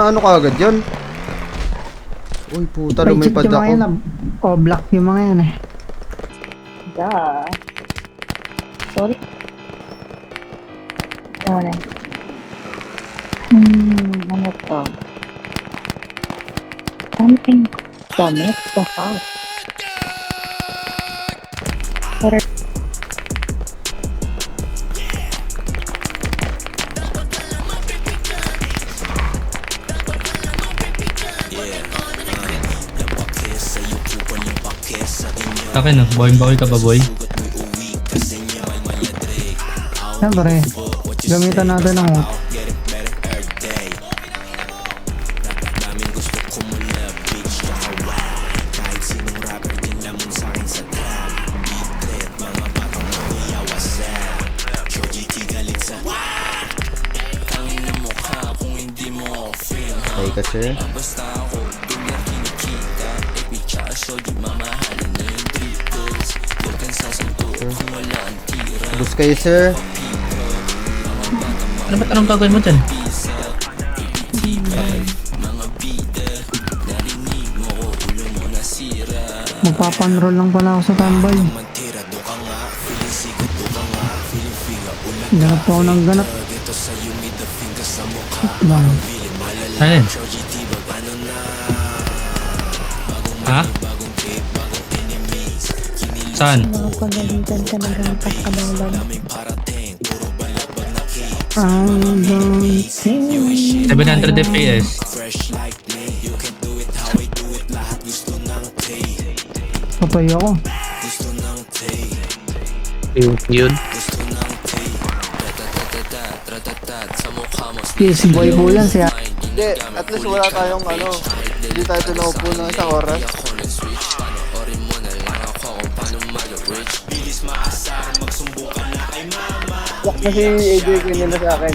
ano kagad yan. Uy, puta, lumipad Yung mga ako. yan, black yung mga yan eh. Duh. Sorry. Wala. Ano to? Something damit the house. Pero Akin no, boy bakal ka ba boy? Siyempre, gamitan natin ng hook. Okay kasi. Bus kayo, sir. Ano ba't anong gagawin mo dyan? Magpapanroll lang pala ako sa tambay. Ganap po ako ng ganap. Lang. Alin? Ha? Saan? nakapagalitan ka ng gantas ka bang bang. I don't think 700 FPS. patay ako. Yun. Yes, boy po yan siya. Hindi, at least wala tayong ano, hindi tayo pinaupo ng isang oras. Wak na si AJ nila sa akin.